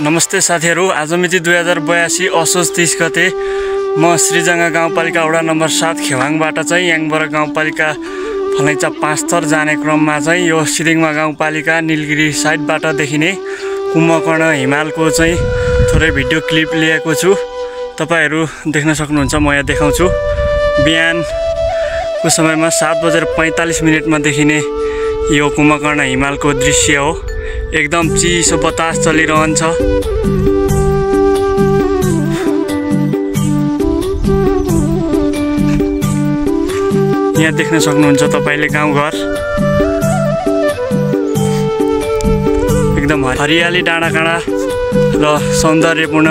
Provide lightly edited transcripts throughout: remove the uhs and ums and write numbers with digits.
नमस्ते साथीहरु, आज मिति 2082 असोज 30 गते म श्रीजंगा गाउँपालिका वडा नम्बर 7 खेवाङबाट चाहिँ याङबर गाउँपालिका फलैचा 5 थर जाने क्रममा चाहिँ यो सिदिङमा गाउँपालिका नीलगिरी साइडबाट देखिने कुम्भकर्ण हिमालको चाहिँ थोरै भिडियो क्लिप लिएको छु। तपाईहरु देख्न सक्नुहुन्छ, म यहाँ देखाउँछु। बिहानको समयमा 7:45 मा देखिने यो कुम्भकर्ण हिमालको दृश्य हो। एकदम चिसो बतास चलिरहन्छ। यहाँ देख्न सक्नुहुन्छ तपाईले गाउँघर, एकदम हरियाली डाँडाकाँडा र सौन्दर्यपूर्ण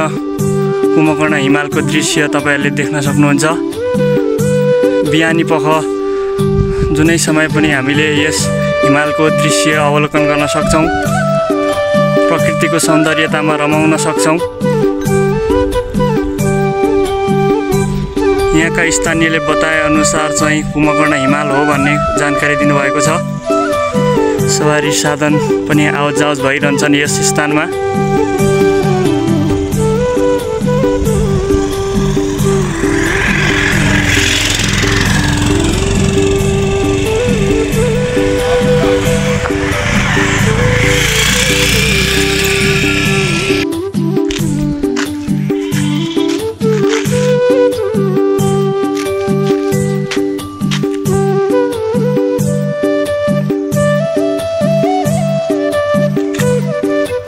कुम्भकर्ण हिमालको दृश्य तपाईहरुले देख्न सक्नुहुन्छ। बिहानी पख जुनै समय पनि हामीले यस हिमालको दृश्य अवलोकन गर्न सक्छौं, प्रकृतिको सौन्दर्यतामा रमाउन सक्छौं। यहाँका स्थानीयले बताए अनुसार चाहिँ कुम्भकर्ण हिमाल हो भन्ने जानकारी दिनुभएको छ। सवारी साधन पनि आवत जावत भइरहन्छन् यस स्थानमा।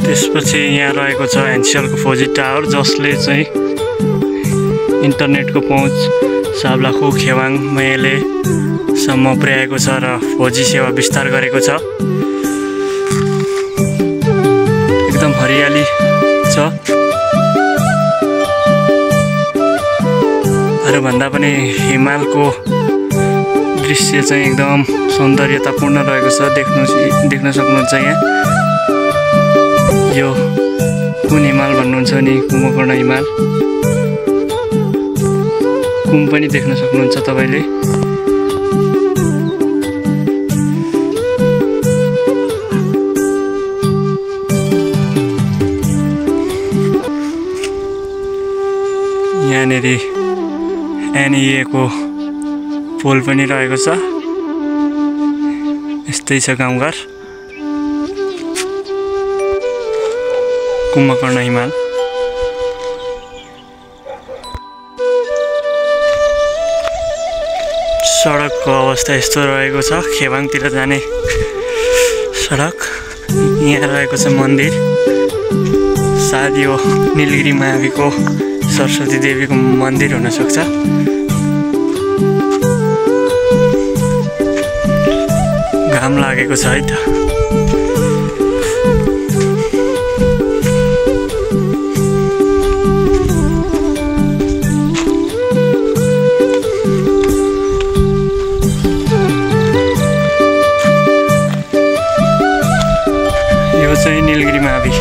त्यसपछि यहाँ रहेको छ एनसिएलको फौजी टावर, जसले चाहिँ इन्टरनेटको पहुँच साब्लाखु खेवाङ मेलेसम्म पुर्याएको छ र फौजी सेवा विस्तार गरेको छ। एकदम हरियाली छ। अरूभन्दा पनि हिमालको दृश्य चाहिँ एकदम सौन्दर्यतापूर्ण रहेको छ। देख्न सक्नुहुन्छ यहाँ। यो कुन हिमाल भन्नुहुन्छ नि? कुम्भकर्ण हिमाल। कुम पनि देख्न सक्नुहुन्छ तपाईले। यहाँनेरि एनईए को पोल पनि रहेको छ। यस्तै छ गाउँघर कुम्भकर्ण हिमाल। सडकको अवस्था यस्तो रहेको छ। खेवाङतिर जाने सडक। यहाँ रहेको छ मन्दिर। सायद यो नीलगिरी माविको सरस्वती देवीको मन्दिर हुन सक्छ। घाम लागेको छ है त। यो चाहिँ नीलगिरी मावि।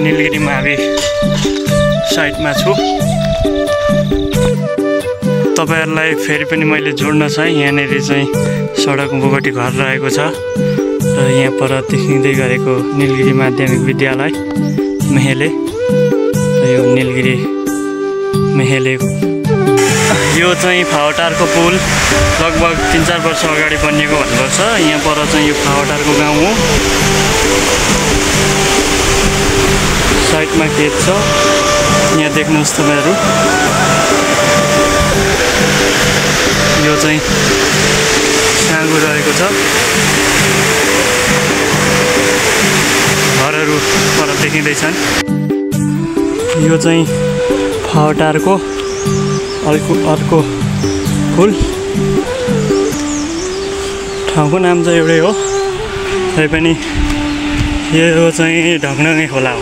नीलगिरी मावि साइडमा छु। तपाईहरुलाई फेरि पनि मैले जोड्न छ। यहाँनेरि चाहिँ सडक बोगटी घर रहेको छ र यहाँ पर देखिँदै गरेको नीलगिरी माध्यमिक विद्यालय मेहेले। यो नीलगिरी मेहेले यो चाहिँ फावटारको पुल लगभग 3-4 वर्ष अगाडि बनिएको भन्नुपर्छ। यहाँ पर चाहिँ यो फावटारको गाउँ हो। साइडमा खेत छ। यहाँ देख्नुहोस् तपाईहरु। यो चाहिँ साँगो रहेको छ। घरहरू पर देखिँदैछन्। यो चाहिँ फावटारको अर्को पुल। ठाउँको नाम चाहिँ एउटै हो तैपनि यो चाहिँ ढकढङ्गे खोला हो।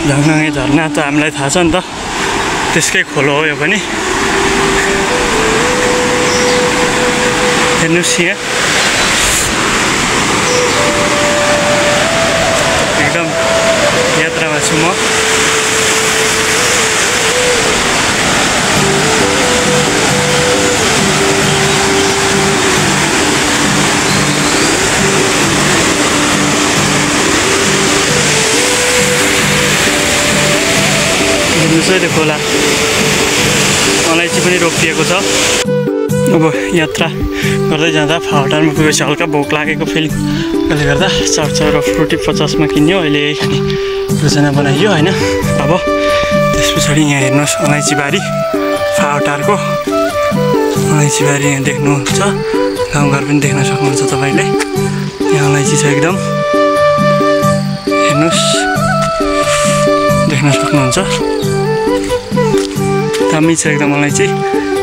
ढकढङ्गे झरना त हामीलाई थाहा छ नि त, त्यसकै खोलो हो यो पनि। हेर्नुहोस् यहाँ एकदम यात्रामा छु म। हेर्नुहोस् खोला, अलैँची पनि रोपिएको छ। अब यात्रा गर्दै जाँदा फाउटारमा पुगेपछि हल्का भोक लागेको फिलिङ, त्यसले गर्दा चाउचाउ र फ्रुटी 50मा किन्यो, अहिले यही खाने योजना बनाइयो होइन। अब त्यस पछाडि यहाँ हेर्नुहोस् अलैँची बारी, फाउटारको अलैँची बारी यहाँ देख्नुहुन्छ, गाउँघर पनि देख्न सक्नुहुन्छ तपाईँले। यहाँ अलैँची छ एकदम, हेर्नुहोस् देख्न सक्नुहुन्छ, दामी छ एकदम अलैँची।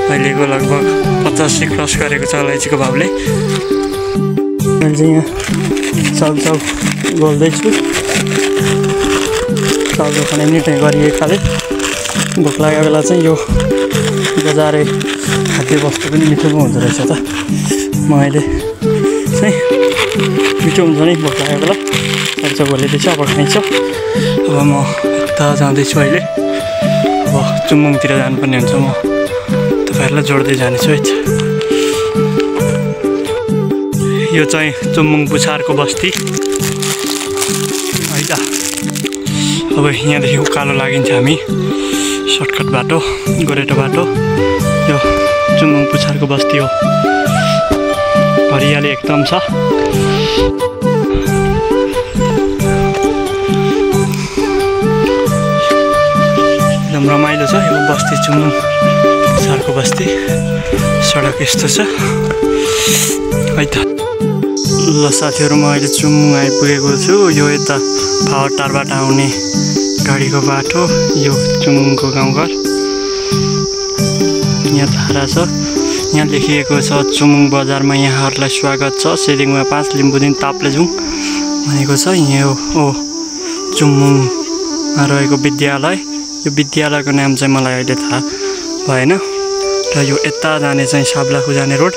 अहिलेको लगभग 50 क्रस गरेको छ अलैँचीको भाउले। मैले चाहिँ यहाँ चाउचाउ गोल्दैछु, चाउचाउ खाने मिठै गरिएको खाले। भोक लागेको बेला चाहिँ यो बजारे खाद्य वस्तु पनि मिठो पो हुँदो रहेछ त। म अहिले चाहिँ मिठो हुन्छ नि भोक लागेको बेला चाउचाउ गोलिँदैछु, अब खाइन्छ। अब म यता जाँदैछु अहिले, अब चुम्बुङतिर जानुपर्ने हुन्छ। म तपाईँहरूलाई जोड्दै जानेछु है। यो चाहिँ चुम्बुङ पुछारको बस्ती है त। अब यहाँदेखि उकालो लागिन्छ हामी, सर्टकट बाटो, गोरेटो बाटो। यो चुम्बुङ पुछारको बस्ती हो, हरियाली एकदम छ। एकदम रमाइलो छ यो बस्ती, चुम्बुङ पुछारको बस्ती। सडक यस्तो छ है त। ल साथीहरू, म अहिले चुम्बुङ आइपुगेको छु। यो यता फाउटारबाट आउने गाडीको बाटो, यो चुम्बुङको गाउँघर। यहाँ धारा छ, यहाँ लेखिएको छ चुम्बुङ बजारमा यहाँहरूलाई स्वागत छ, सेलिङमा 5 लिम्बुदिन ताप्लेजुङ भनेको छ। यहाँ हो चुम्बुङमा रहेको विद्यालय। यो विद्यालयको नाम चाहिँ मलाई अहिले थाहा भएन। र यो यता जाने चाहिँ साब्लाखु जाने रोड।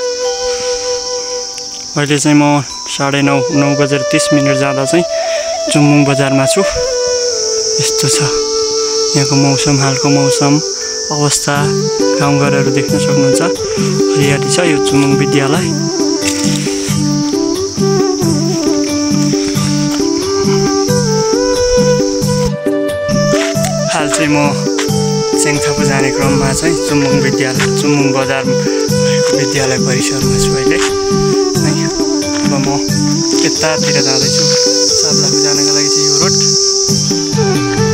अहिले चाहिँ म 9:30 जाँदा चाहिँ चुम्बुङ बजारमा छु। यस्तो छ यहाँको मौसम, हालको मौसम अवस्था, गाउँघरहरू देख्न सक्नुहुन्छ। हरियाली छ यो चुम्बुङ विद्यालय। हाल चाहिँ म चेङथापु जाने क्रममा चाहिँ चुम्बुङ बजार विद्यालय परिसरमा छु अहिले है। अब म यतातिर जाँदैछु, साब्लाखु जानको लागि चाहिँ यो रोड।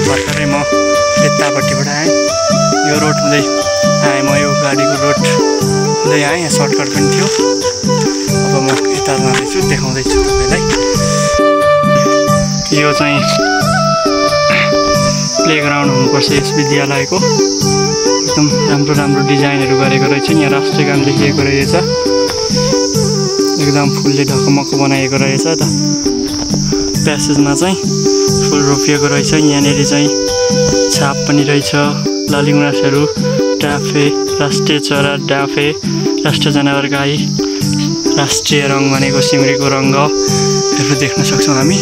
भर्खरै म यतापट्टिबाट आएँ, यो रोड हुँदै आएँ, म यो गाडीको रोड हुँदै आएँ। यहाँ सर्टकट पनि थियो। अब म यता जाँदैछु, देखाउँदैछु तपाईँलाई। यो चाहिँ प्लेग्राउन्ड हुनुपर्छ यस विद्यालयको। एकदम राम्रो राम्रो डिजाइनहरू गरेको रहेछ। यहाँ राष्ट्रगान लेखिएको रहेछ, एकदम फुलले ढकमक्क बनाइएको रहेछ त। प्यासेजमा चाहिँ फुल रोपिएको रहेछ। यहाँनिर चाहिँ छाप पनि रहेछ, ललिगुँरासहरू, डाँफे, राष्ट्रिय चरा डाँफे, राष्ट्रिय जनावर गाई, राष्ट्रिय रङ भनेको सिमरीको रङ्गहरू देख्न सक्छौँ हामी।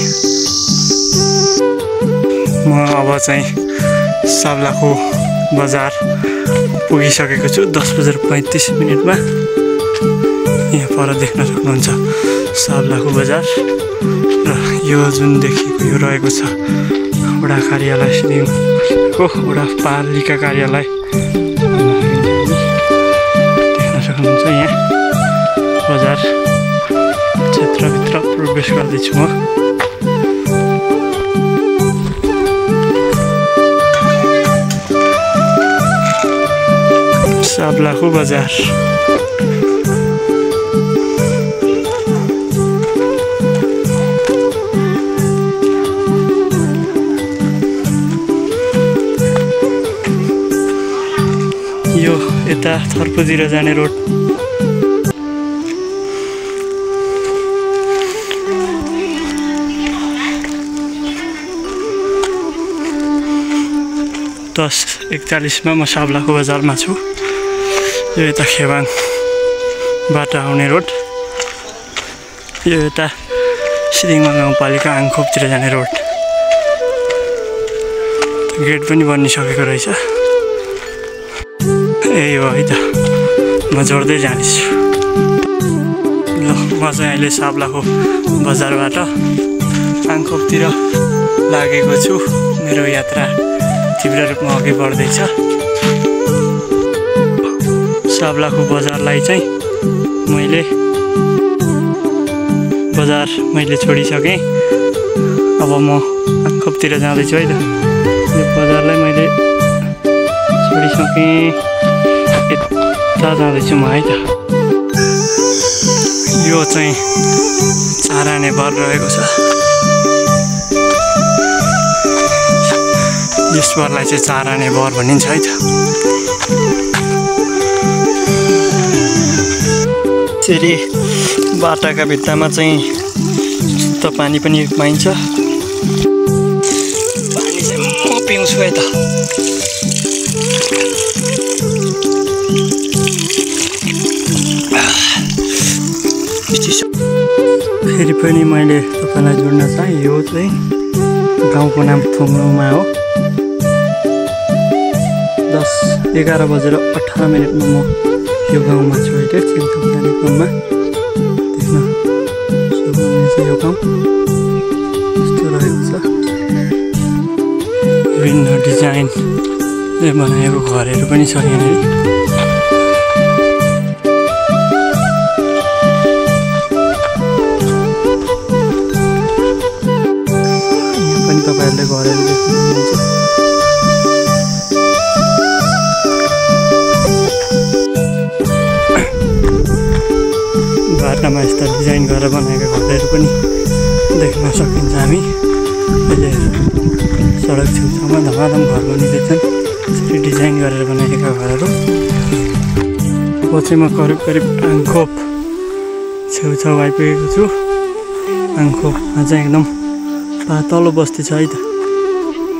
म अब चाहिँ साब्लाखु बजार पुगिसकेको छु 10:35 यहाँ पर देख्न सक्नुहुन्छ साब्लाखु बजार। र यो जुन देखिएको यो रहेको छ वडा कार्यालय, सिलिङको वडा पालिका कार्यालय देख्न सक्नुहुन्छ। यहाँ बजार क्षेत्रभित्र प्रवेश गर्दैछु म। साब्लाखु बजार यो यता थर्पुतिर जाने रोड 10:41 मा म साब्लाको बजारमा छु। यो यता खेबाङबाट आउने रोड, यो यता सिदिङमा गाउँपालिका आङखोपतिर जाने रोड। गेट पनि बनिसकेको रहेछ। यही हो है त, म जोड्दै जानेछु। ल म चाहिँ अहिले साब्लाको बजारबाट आङखोपतिर लागेको छु। मेरो यात्रा तीव्र रूपमा अघि बढ्दैछ। साब्लाको बजारलाई चाहिँ मैले छोडिसकेँ। अब म आङखोपतिर जाँदैछु है त। यो बजारलाई मैले छोडिसकेँ, यता जाँदैछु म है त। यो चाहिँ चाराने बर रहेको छ। यस बरलाई चाहिँ चाराने बर भनिन्छ है त। यसरी बाटाका भित्तामा चाहिँ शुद्ध पानी पनि पाइन्छ। पानी चाहिँ म पिउँछु है त। फेरि पनि मैले तपाईँलाई जोड्न चाहेँ। यो चाहिँ गाउँको नाम थुङ्रोमा हो। 11:18 बजेर म यो गाउँमा छु है। चेकथुम जाने क्रममा देख्न सक्नुहुनेछ। यो गाउँ यस्तो रहेको छ। विभिन्न डिजाइनले बनाएको घरहरू पनि छ यहाँनिर। यहाँ पनि तपाईँहरूले घरहरू देख्नुहुन्छ। बाटामा यस्ता डिजाइन गरेर बनाएका घरहरू पनि देख्न सकिन्छ। हामी अहिले सडक छेउछाउमा धमाधम घर बनिँदैछन्। यसरी डिजाइन गरेर बनाएका घरहरू। अब चाहिँ म करिब आङखोप छेउछाउ आइपुगेको छु। आङखोपमा चाहिँ एकदम पातलो बस्ती छ है त।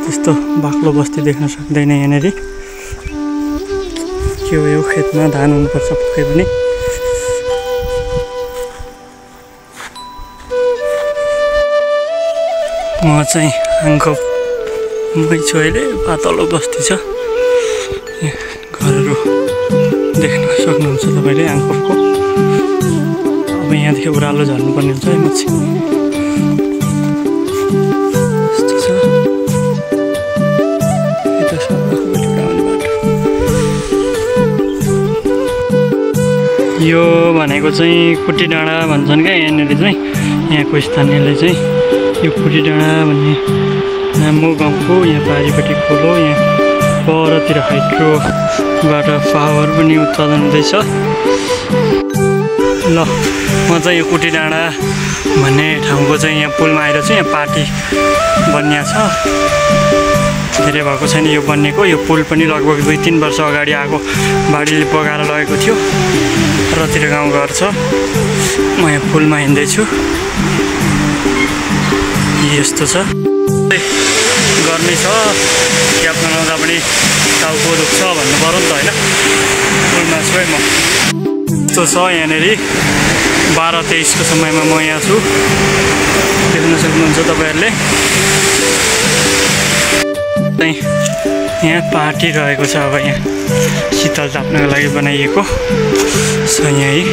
त्यस्तो बाक्लो बस्ती देख्न सक्दैन यहाँनिर। के हो यो खेतमा धान हुनुपर्छ पक्कै पनि। म चाहिँ आङखोपमै छु अहिले। पातलो बस्ती छ। घरहरू देख्न सक्नुहुन्छ तपाईँले आङखोपको। अब यहाँदेखि ओह्रालो झर्नुपर्ने हुन्छ है मान्छे। यस्तो छ। यता साब्लाकोबाट आउने बाटो। यो भनेको चाहिँ कुटी डाँडा भन्छन् क्या यहाँनिर चाहिँ। यहाँको स्थानीयले चाहिँ यो कुटी डाँडा भन्ने नाम हो गाउँको। यहाँ पारिपट्टि खोलो, यहाँ परतिर हाइड्रोबाट पावर पनि उत्पादन हुँदैछ। ल म चाहिँ यो कुटी डाँडा भन्ने ठाउँको चाहिँ यहाँ पुलमा आएर चाहिँ यहाँ पार्टी बनिया छ। धेरै भएको छैन यो बनिएको। यो पुल पनि लगभग 2-3 वर्ष अगाडि आएको बाढीले बगाएर लगेको थियो। रतिर गाउँघर छ। म यहाँ पुलमा हिँड्दैछु। यस्तो छ। गर्मी छ, क्याप नलाउँदा पनि टाउको दुख्छ भन्नु पऱ्यो नि त होइन। पुलमा छु है म। यस्तो छ यहाँनिर। 12-23 को समयमा म यहाँ छु। देख्न सक्नुहुन्छ तपाईँहरूले। यहाँ पार्टी रहेको छ। अब यहाँ शीतल ताप्नको लागि बनाइएको छ यहीँ।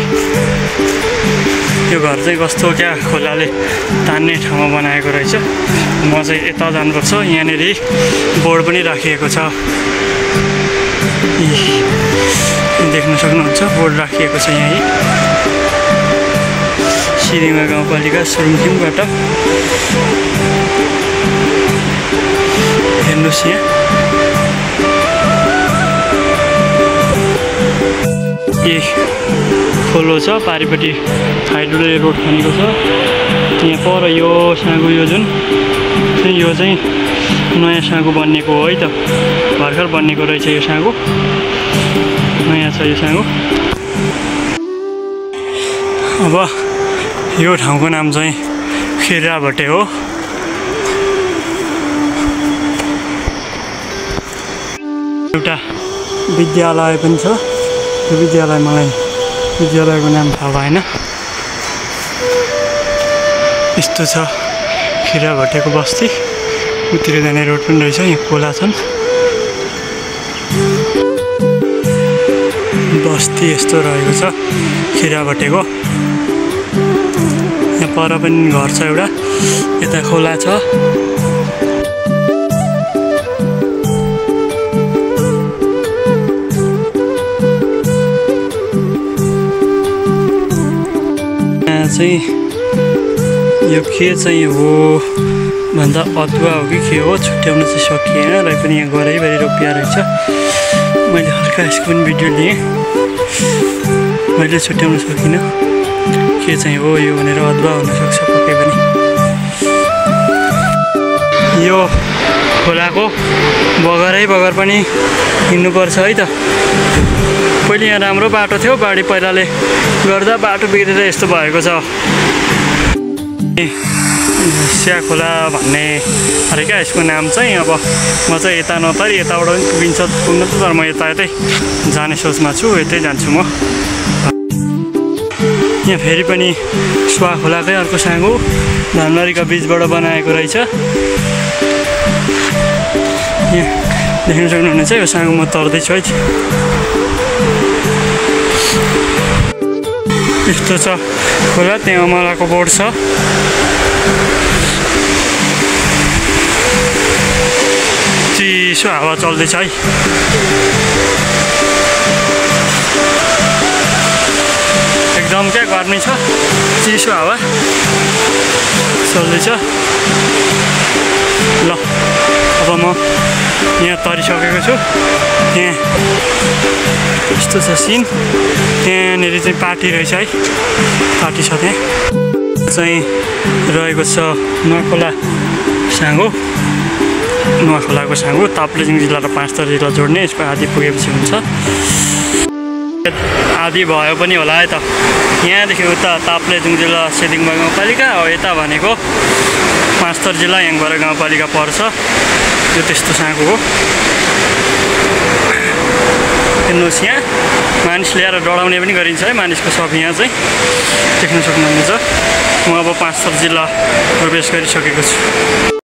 यो घर चाहिँ कस्तो क्या खोलाले तान्ने ठाउँमा बनाएको रहेछ। म चाहिँ यता जानुपर्छ। यहाँनिर बोर्ड पनि राखिएको छ। देख्न सक्नुहुन्छ बोर्ड राखिएको छ यहीँ। सिदिङमा गाउँपालिका सुरुङखिमबाट हेर्नुहोस्। यहाँ खोलो छ। पारिपट्टि हाइड्रोले रोड खनेको छ। यहाँ पर यो साँगो, यो जुन यो चाहिँ नयाँ साँगो बनिएको हो है त। भर्खर बनिएको रहेछ यो साँगो। नयाँ छ यो साँगो। अब यो ठाउँको नाम चाहिँ खिर्राभटे हो। एउटा विद्यालय पनि छ। यो विद्यालय मलाई विद्यालयको नाम थाहा भएन। यस्तो छ खिराभटेको बस्ती। उतिर जाने रोड पनि रहेछ। यहाँ खोला छन्। बस्ती यस्तो रहेको छ खिराभटेको। यहाँ पर पनि घर छ एउटा। यता खोला छ। चाहिँ यो के चाहिँ हो भन्दा अदुवा हो कि के हो छुट्याउन चाहिँ सकिएन। र पनि यहाँ गरैभरि रोपिया रहेछ। मैले हल्का यसको पनि भिडियो लिएँ। मैले छुट्याउन सकिनँ के चाहिँ हो यो भनेर। अदुवा हुनसक्छ पक्कै पनि। यो खोलाको बगर पनि हिँड्नुपर्छ है त। पहिले यहाँ राम्रो बाटो थियो। बाढी पहिलाले गर्दा बाटो बिग्रेर यस्तो भएको छ। स्या खोला भन्ने अरे क्या यसको नाम चाहिँ। अब म चाहिँ यता नतरी यताबाट पनि पुगिन्छ पुग्न त। तर म यतै जाने सोचमा छु। यतै जान्छु म। यहाँ फेरि पनि सुवा खोलाकै अर्को साँगो धामनरीका बीचबाट बनाएको रहेछ। यहाँ देख्न सक्नुहुनेछ। यो साँगो म तर्दैछु है। यस्तो छ खोला। त्यहाँ अमलाको बोर्ड छ। चिसो हावा चल्दैछ है। एकदम क्या गर्मी छ। चिसो हावा चल्दैछ। ल अब म यहाँ तरिसकेको छु। त्यहाँ यस्तो छ सिन। त्यहाँनिर चाहिँ पार्टी रहेछ है। पार्टी छ त्यहाँ चाहिँ रहेको छ नुवाखोला साँगो। नुवाखोलाको साँगो ताप्लेजुङ जिल्ला र पाँचथर जिल्ला जोड्ने। यसको आदि पुगेपछि हुन्छ। आदि भयो पनि होला है त। यहाँदेखि उता ताप्लेजुङ जिल्ला सेदिङबा गाउँपालिका हो। यता भनेको पाँचथर जिल्ला याङबरा गाउँपालिका पर्छ। यो त्यस्तो साँगो हो। हेर्नुहोस् यहाँ मानिस ल्याएर डढाउने पनि गरिन्छ है। मानिसको सब यहाँ चाहिँ देख्न सक्नुहुन्छ। म अब पाँचथर जिल्ला प्रवेश गरिसकेको छु।